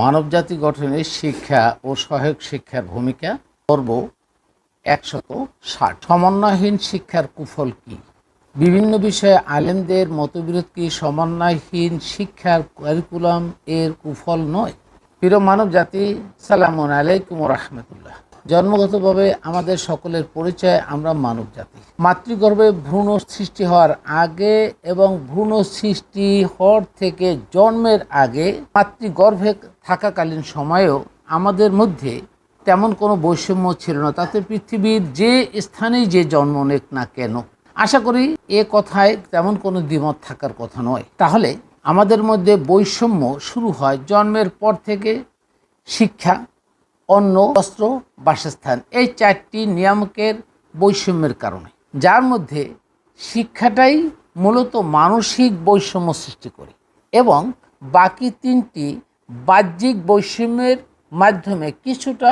মানবজাতি গঠনে শিক্ষা ও সহায়ক শিক্ষার ভূমিকা, পর্ব 160। সমন্বয়হীন শিক্ষার কুফল কি? বিভিন্ন বিষয়ে আলেমদের মতবিরোধ কি সমন্বয়হীন শিক্ষার কারিকুলাম এর কুফল নয়? প্রিয় মানব জাতি, সালামুন আলাইকুম ওয়া রাহমাতুল্লাহ। জন্মগতভাবে আমাদের সকলের পরিচয় আমরা মানব জাতি। মাতৃগর্ভে ভ্রূণ সৃষ্টি হওয়ার আগে এবং ভ্রূণ সৃষ্টি হওয়ার থেকে জন্মের আগে মাতৃগর্ভে থাকাকালীন সময়েও আমাদের মধ্যে তেমন কোনো বৈষম্য ছিল না। তাতে পৃথিবীর যে স্থানেই যে জন্ম নেক না কেন, আশা করি এ কথায় তেমন কোনো দ্বিমত থাকার কথা নয়। তাহলে আমাদের মধ্যে বৈষম্য শুরু হয় জন্মের পর থেকে। শিক্ষা, অন্ন, বস্ত্র, বাসস্থান, এই চারটি নিয়ামকের বৈষম্যের কারণে, যার মধ্যে শিক্ষাটাই মূলত মানসিক বৈষম্য সৃষ্টি করে এবং বাকি তিনটি বাহ্যিক বৈষম্যের মাধ্যমে কিছুটা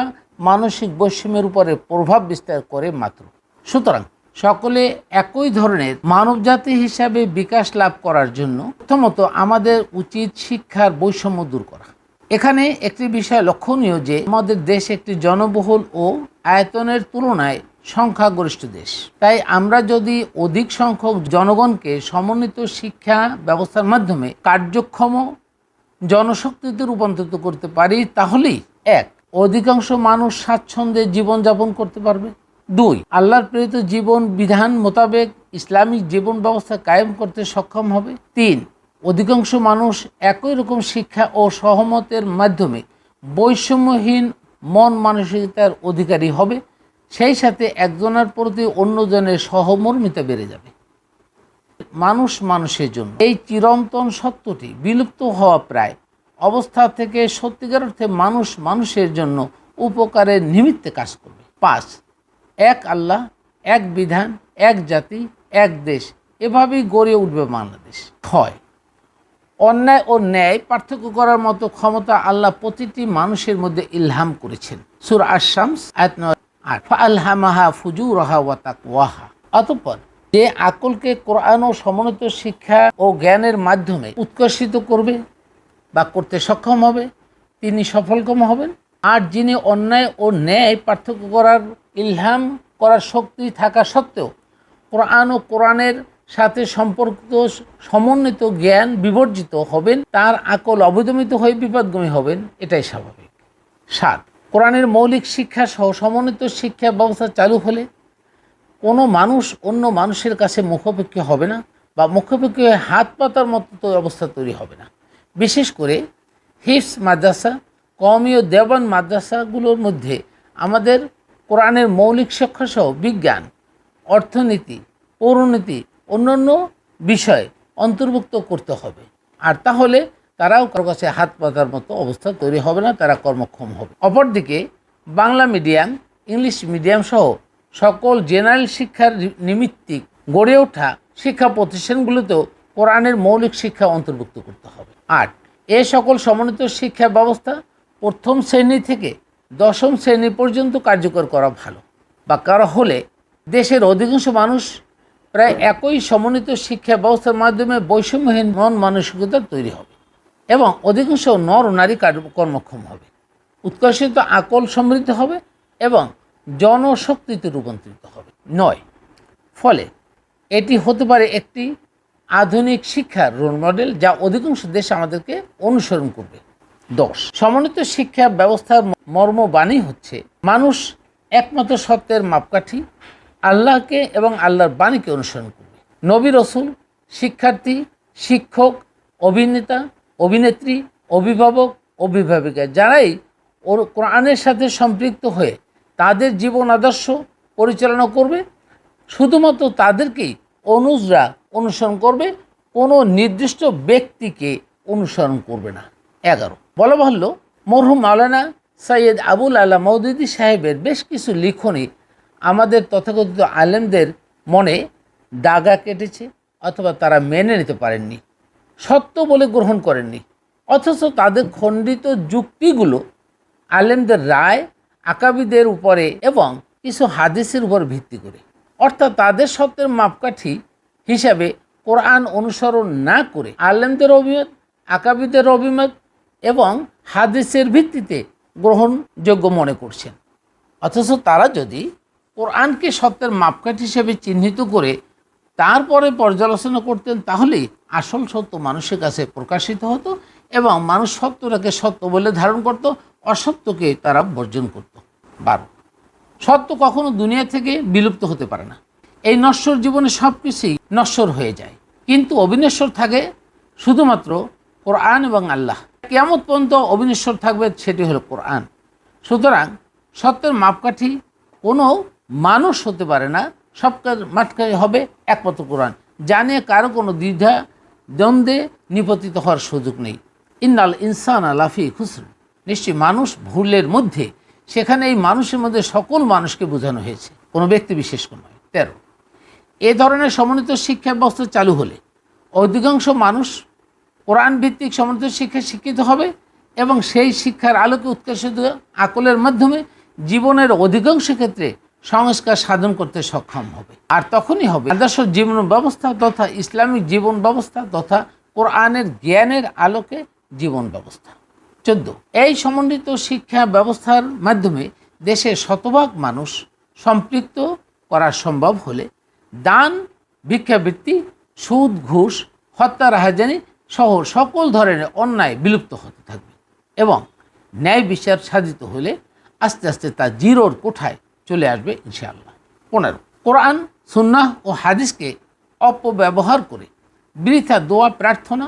মানসিক বৈষম্যের উপরে প্রভাব বিস্তার করে মাত্র। সুতরাং সকলে একই ধরনের মানবজাতি হিসাবে বিকাশ লাভ করার জন্য প্রথমত আমাদের উচিত শিক্ষার বৈষম্য দূর করা। এখানে একটি বিষয় লক্ষণীয় যে আমাদের দেশ একটি জনবহুল ও আয়তনের তুলনায় সংখ্যাগরিষ্ঠ দেশ। তাই আমরা যদি অধিক সংখ্যক জনগণকে সমন্বিত শিক্ষা ব্যবস্থার মাধ্যমে কার্যক্ষম জনশক্তিতে রূপান্তরিত করতে পারি, তাহলেই এক, অধিকাংশ মানুষ স্বাচ্ছন্দ্যে জীবনযাপন করতে পারবে। দুই, আল্লাহর প্রেরিত জীবন বিধান মোতাবেক ইসলামিক জীবন ব্যবস্থা কায়েম করতে সক্ষম হবে। তিন, অধিকাংশ মানুষ একই রকম শিক্ষা ও সহমতের মাধ্যমে বৈষম্যহীন মন মানসিকতার অধিকারী হবে। সেই সাথে একজনের প্রতি অন্যজনের সহমর্মিতা বেড়ে যাবে। মানুষ মানুষের জন্য, এই চিরন্তন সত্যটি বিলুপ্ত হওয়া প্রায় অবস্থা থেকে সত্যিকার অর্থে মানুষ মানুষের জন্য উপকারের নিমিত্তে কাজ করবে। পাঁচ, এক আল্লাহ, এক বিধান, এক জাতি, এক দেশ, এভাবেই গড়ে উঠবে বাংলাদেশ। ছয়, অন্যায় ও ন্যায় পার্থক্য করার মতো ক্ষমতা আল্লাহ প্রতিটি মানুষের মধ্যে ইলহাম করেছেন। সূরা আশ-শামস আয়াত 9। ফাআলহামাহা ফুজুরাহা ওয়া তাকওয়াহা। অতঃপর যে আকলকে কোরআন ও সমন্বিত শিক্ষা ও জ্ঞানের মাধ্যমে উৎকর্ষিত করবে বা করতে সক্ষম হবে, তিনি সফলকাম হবেন। আর যিনি অন্যায় ও ন্যায় পার্থক্য করার ইলহাম করার শক্তি থাকা সত্ত্বেও কোরআন ও কোরআনের সাথে সম্পর্কিত সমন্বিত জ্ঞান বিবর্জিত হবেন, তার আকল অবদমিত হয়ে বিপদগামী হবেন, এটাই স্বাভাবিক। সাত, কোরআনের মৌলিক শিক্ষা সহ সমন্বিত শিক্ষা ব্যবস্থা চালু হলে কোনো মানুষ অন্য মানুষের কাছে মুখাপেক্ষী হবে না বা মুখাপেক্ষী হয়ে হাত পাতার মতো অবস্থা তৈরি হবে না। বিশেষ করে হিফজ মাদ্রাসা, কওমি ও দেওবান মাদ্রাসাগুলোর মধ্যে আমাদের কোরআনের মৌলিক শিক্ষাসহ বিজ্ঞান, অর্থনীতি, পৌরনীতি, অন্যান্য বিষয় অন্তর্ভুক্ত করতে হবে। আর তাহলে তারাও কারো কাছে হাত পাতার মতো অবস্থা তৈরি হবে না, তারা কর্মক্ষম হবে। অপরদিকে বাংলা মিডিয়াম, ইংলিশ মিডিয়াম সহ সকল জেনারেল শিক্ষার নিমিত্তিক গড়ে ওঠা শিক্ষা প্রতিষ্ঠানগুলোতেও কোরআনের মৌলিক শিক্ষা অন্তর্ভুক্ত করতে হবে। আট, এ সকল সমন্বিত শিক্ষা ব্যবস্থা প্রথম শ্রেণী থেকে দশম শ্রেণী পর্যন্ত কার্যকর করা ভালো বা করা হলে দেশের অধিকাংশ মানুষ প্রায় একই সমন্বিত শিক্ষা ব্যবস্থার মাধ্যমে বৈষম্যহীন মন মানসিকতা তৈরি হবে এবং অধিকাংশ নর ও নারী কর্মক্ষম হবে, উৎকর্ষিত আকল সমৃদ্ধ হবে এবং জনশক্তিতে রূপান্তরিত হবে। নয়, ফলে এটি হতে পারে একটি আধুনিক শিক্ষার রোল মডেল যা অধিকাংশ দেশ আমাদেরকে অনুসরণ করবে। 10, সমন্বিত শিক্ষা ব্যবস্থার মর্মবাণী হচ্ছে মানুষ একমাত্র সত্যের মাপকাঠি আল্লাহকে এবং আল্লাহর বাণীকে অনুসরণ করবে। নবী, রসুল, শিক্ষার্থী, শিক্ষক, অভিনেতা, অভিনেত্রী, অভিভাবক, অভিভাবিকা যারাই কোরআনের সাথে সম্পৃক্ত হয়ে তাদের জীবন আদর্শ পরিচালনা করবে, শুধুমাত্র তাদেরকেই অনুজরা অনুসরণ করবে, কোনো নির্দিষ্ট ব্যক্তিকে অনুসরণ করবে না। 11, বলা বাহুল্য মরহুম মাওলানা সৈয়দ আবুল আলা মওদুদী সাহেবের বেশ কিছু লিখনী আমাদের তথাকথিত আলেমদের মনে দাগা কেটেছে অথবা তারা মেনে নিতে পারেননি, সত্য বলে গ্রহণ করেননি, অথচ তাদের খণ্ডিত যুক্তিগুলো আলেমদের রায়, আকাবিদের উপরে এবং কিছু হাদিসের উপর ভিত্তি করে, অর্থাৎ তাদের সত্যের মাপকাঠি হিসাবে কোরআন অনুসরণ না করে আলেমদের অভিমত, আকাবিদের অভিমত এবং হাদিসের ভিত্তিতে গ্রহণযোগ্য মনে করছেন। অথচ তারা যদি কোরআনকে সত্যের মাপকাঠি হিসেবে চিহ্নিত করে তারপরে পর্যালোচনা করতেন, তাহলেই আসল সত্য মানুষের কাছে প্রকাশিত হতো এবং মানুষ সত্যটাকে সত্য বলে ধারণ করত, অসত্যকে তারা বর্জন করত। 12, সত্য কখনো দুনিয়া থেকে বিলুপ্ত হতে পারে না। এই নশ্বর জীবনে সব কিছুই নশ্বর হয়ে যায়, কিন্তু অবিনশ্বর থাকে শুধুমাত্র কোরআন এবং আল্লাহ। কিয়ামত পর্যন্ত অবিনশ্বর থাকবে, সেটি হলো কোরআন। সুতরাং সত্যের মাপকাঠি কোনো মানুষ হতে পারে না, সবকার মাপকাঠি হবে একমাত্র কোরআন, যা নিয়ে কারো কোনো দ্বিধা দ্বন্দ্বে নিপতিত হওয়ার সুযোগ নেই। ইন্নাল ইনসান লাফি খুসর, নিশ্চয়ই মানুষ ভুলের মধ্যে, সেখানে এই মানুষের মধ্যে সকল মানুষকে বোঝানো হয়েছে, কোনো ব্যক্তি বিশেষকে নয়। 13, এ ধরনের সমন্বিত শিক্ষা ব্যবস্থা চালু হলে অধিকাংশ মানুষ কোরআন ভিত্তিক সমন্বিত শিক্ষায় শিক্ষিত হবে এবং সেই শিক্ষার আলোকে উৎকর্ষিত আকলের মাধ্যমে জীবনের অধিকাংশ ক্ষেত্রে সংস্কার সাধন করতে সক্ষম হবে। আর তখনই হবে আদর্শ জীবন ব্যবস্থা তথা ইসলামিক জীবন ব্যবস্থা তথা কোরআনের জ্ঞানের আলোকে জীবন ব্যবস্থা। 14, এই সমন্বিত শিক্ষা ব্যবস্থার মাধ্যমে দেশের শতভাগ মানুষ সম্পৃক্ত করা সম্ভব হলে দান, ভিক্ষাবৃত্তি, সুদ, ঘুষ, হত্যা, রাহাজানি সহ সকল ধরনের অন্যায় বিলুপ্ত হতে থাকবে এবং ন্যায় বিচার সাধিত হলে আস্তে আস্তে তা জিরোর কোঠায় চলে আসবে ইনশাআল্লাহ। 15, কোরআন, সুন্নাহ ও হাদিসকে অপব্যবহার করে বৃথা দোয়া, প্রার্থনা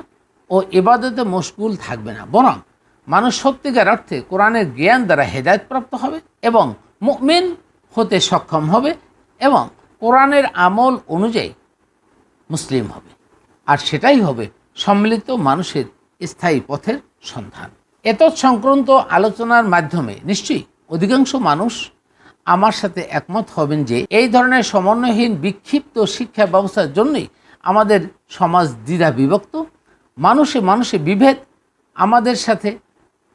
ও ইবাদতে মশগুল থাকবে না, বরং মানুষ সত্যিকার অর্থে কোরআনের জ্ঞান দ্বারা হেদায়েতপ্রাপ্ত হবে এবং মুমিন হতে সক্ষম হবে এবং কোরআনের আমল অনুযায়ী মুসলিম হবে, আর সেটাই হবে সম্মিলিত মানুষের স্থায়ী পথের সন্ধান। এতৎ সংক্রান্ত আলোচনার মাধ্যমে নিশ্চয়ই অধিকাংশ মানুষ আমার সাথে একমত হবেন যে এই ধরনের সমন্বয়হীন বিক্ষিপ্ত শিক্ষা ব্যবস্থার জন্যই আমাদের সমাজ দ্বিধা বিভক্ত, মানুষে মানুষে বিভেদ, আমাদের সাথে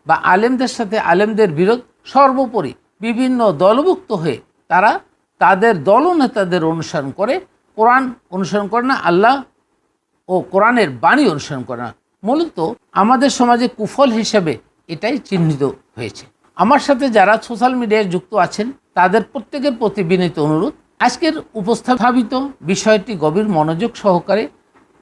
বা আলেমদের সাথে আলেমদের বিরোধ, সর্বোপরি বিভিন্ন দলভুক্ত হয়ে তারা তাদের দলনেতাদের অনুসরণ করে, কোরআন অনুসরণ করে না, আল্লাহ ও কোরআনের বাণী অনুসরণ করে না। মূলত আমাদের সমাজে কুফল হিসেবে এটাই চিহ্নিত হয়েছে। আমার সাথে যারা সোশ্যাল মিডিয়ায় যুক্ত আছেন তাদের প্রত্যেকের প্রতি বিনীত অনুরোধ, আজকের উপস্থাপিত বিষয়টি গভীর মনোযোগ সহকারে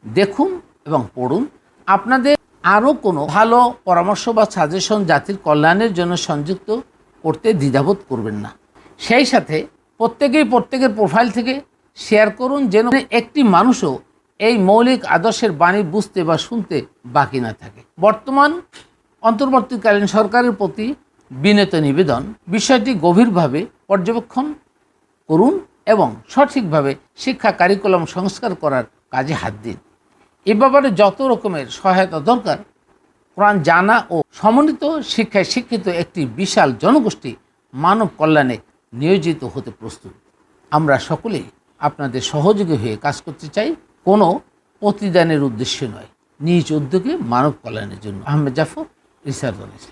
দেখুন এবং পড়ুন। আপনাদের আরও কোনো ভালো পরামর্শ বা সাজেশন জাতির কল্যাণের জন্য সংযুক্ত করতে দ্বিধাবোধ করবেন না। সেই সাথে প্রত্যেকেই প্রত্যেকের প্রোফাইল থেকে শেয়ার করুন, যেন একটি মানুষও এই মৌলিক আদর্শের বাণী বুঝতে বা শুনতে বাকি না থাকে। বর্তমান অন্তর্বর্তীকালীন সরকারের প্রতি বিনীত নিবেদন, বিষয়টি গভীরভাবে পর্যবেক্ষণ করুন এবং সঠিকভাবে শিক্ষা কারিকুলাম সংস্কার করার কাজে হাত দিন। এ ব্যাপারে যত রকমের সহায়তা দরকার, কোরআন জানা ও সমন্বিত শিক্ষায় শিক্ষিত একটি বিশাল জনগোষ্ঠী মানব কল্যাণে নিয়োজিত হতে প্রস্তুত। আমরা সকলেই আপনাদের সহযোগী হয়ে কাজ করতে চাই, কোনো প্রতিদানের উদ্দেশ্যে নয়, নিজ উদ্যোগে মানব কল্যাণের জন্য। Ahmed Zafar, research on Islam.